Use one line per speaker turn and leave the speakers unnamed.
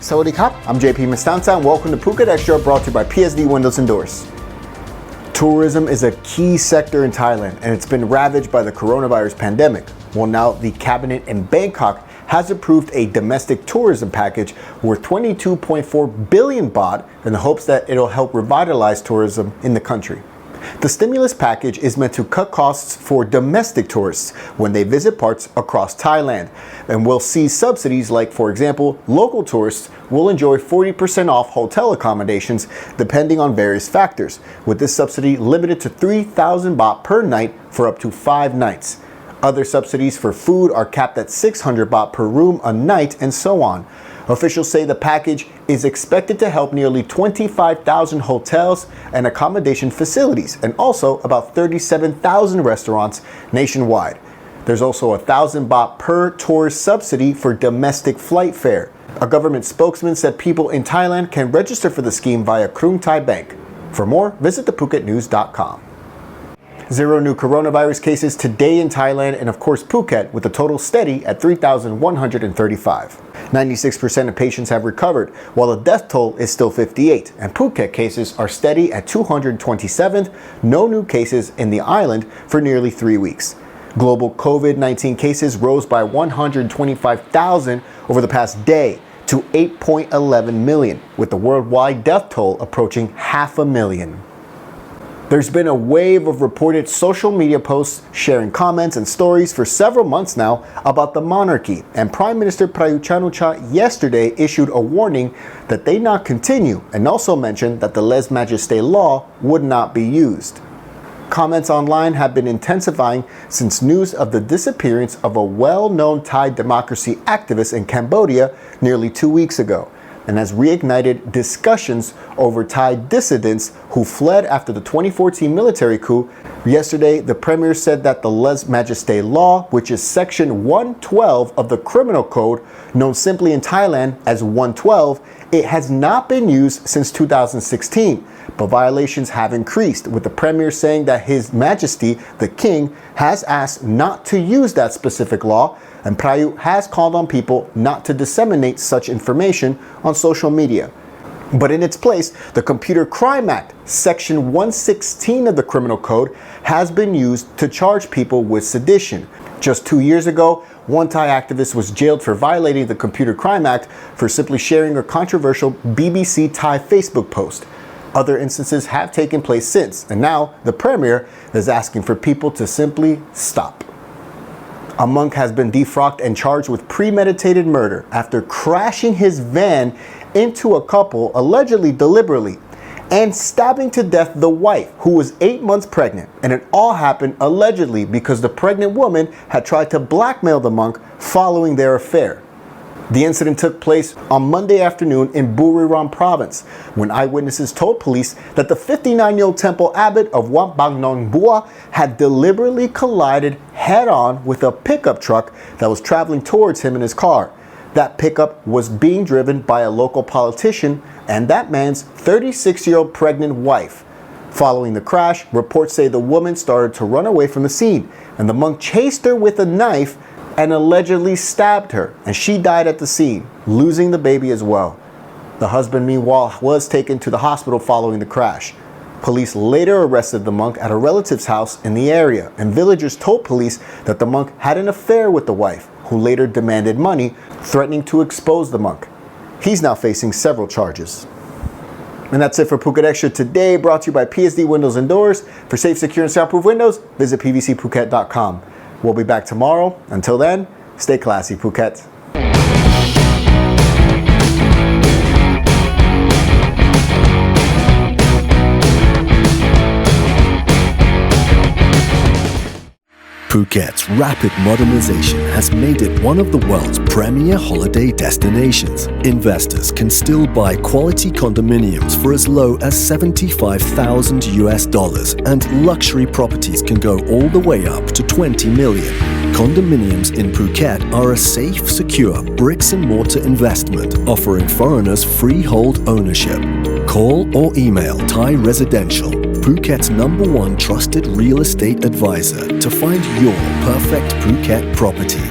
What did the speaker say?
Sawadee Krap, I'm JP Mestanza and welcome to Phuket Extra, brought to you by PSD Windows and Doors. Tourism is a key sector in Thailand and it's been ravaged by the coronavirus pandemic. Well, now the cabinet in Bangkok has approved a domestic tourism package worth 22.4 billion baht in the hopes that it'll help revitalize tourism in the country. The stimulus package is meant to cut costs for domestic tourists when they visit parts across Thailand, and will see subsidies like, for example, local tourists will enjoy 40% off hotel accommodations depending on various factors, with this subsidy limited to 3,000 baht per night for up to 5 nights. Other subsidies for food are capped at 600 baht per room a night, and so on. Officials say the package is expected to help nearly 25,000 hotels and accommodation facilities, and also about 37,000 restaurants nationwide. There's also 1,000 baht per tourist subsidy for domestic flight fare. A government spokesman said people in Thailand can register for the scheme via Krung Thai Bank. For more, visit thephuket.news.com. 0 new coronavirus cases today in Thailand, and of course Phuket, with the total steady at 3,135. 96% of patients have recovered, while the death toll is still 58, and Phuket cases are steady at 227, no new cases in the island for nearly 3 weeks. Global COVID-19 cases rose by 125,000 over the past day to 8.11 million, with the worldwide death toll approaching 500,000. There's been a wave of reported social media posts sharing comments and stories for several months now about the monarchy, and Prime Minister Prayuth yesterday issued a warning that they not continue, and also mentioned that the majesty law would not be used. Comments online have been intensifying since news of the disappearance of a well-known Thai democracy activist in Cambodia nearly 2 weeks ago, and has reignited discussions over Thai dissidents who fled after the 2014 military coup. Yesterday, the Premier said that the majesty law, which is Section 112 of the Criminal Code, known simply in Thailand as 112, it has not been used since 2016, but violations have increased, with the Premier saying that His Majesty, the King, has asked not to use that specific law, and Prayuth has called on people not to disseminate such information on social media. But in its place, the Computer Crime Act, Section 116 of the Criminal Code, has been used to charge people with sedition. Just 2 years ago, one Thai activist was jailed for violating the Computer Crime Act for simply sharing a controversial BBC Thai Facebook post. Other instances have taken place since, and now the Premier is asking for people to simply stop. A monk has been defrocked and charged with premeditated murder after crashing his van into a couple, allegedly deliberately, and stabbing to death the wife, who was 8 months pregnant. And it all happened allegedly because the pregnant woman had tried to blackmail the monk following their affair. The incident took place on Monday afternoon in Buriram province, when eyewitnesses told police that the 59-year-old temple abbot of Wat Bang Non Bua had deliberately collided head-on with a pickup truck that was traveling towards him in his car. That pickup was being driven by a local politician and that man's 36-year-old pregnant wife. Following the crash, reports say the woman started to run away from the scene, and the monk chased her with a knife and allegedly stabbed her, and she died at the scene, losing the baby as well. The husband, meanwhile, was taken to the hospital following the crash. Police later arrested the monk at a relative's house in the area, and villagers told police that the monk had an affair with the wife, who later demanded money, threatening to expose the monk. He's now facing several charges. And that's it for Phuket Extra today, brought to you by PSD Windows and Doors. For safe, secure, and soundproof windows, visit pvcphuket.com. We'll be back tomorrow. Until then, stay classy, Phuket.
Phuket's rapid modernization has made it one of the world's premier holiday destinations. Investors can still buy quality condominiums for as low as $75,000, and luxury properties can go all the way up to 20 million. Condominiums in Phuket are a safe, secure bricks-and-mortar investment offering foreigners freehold ownership. Call or email Thai Residential, Phuket's #1 trusted real estate advisor, to find your perfect Phuket property.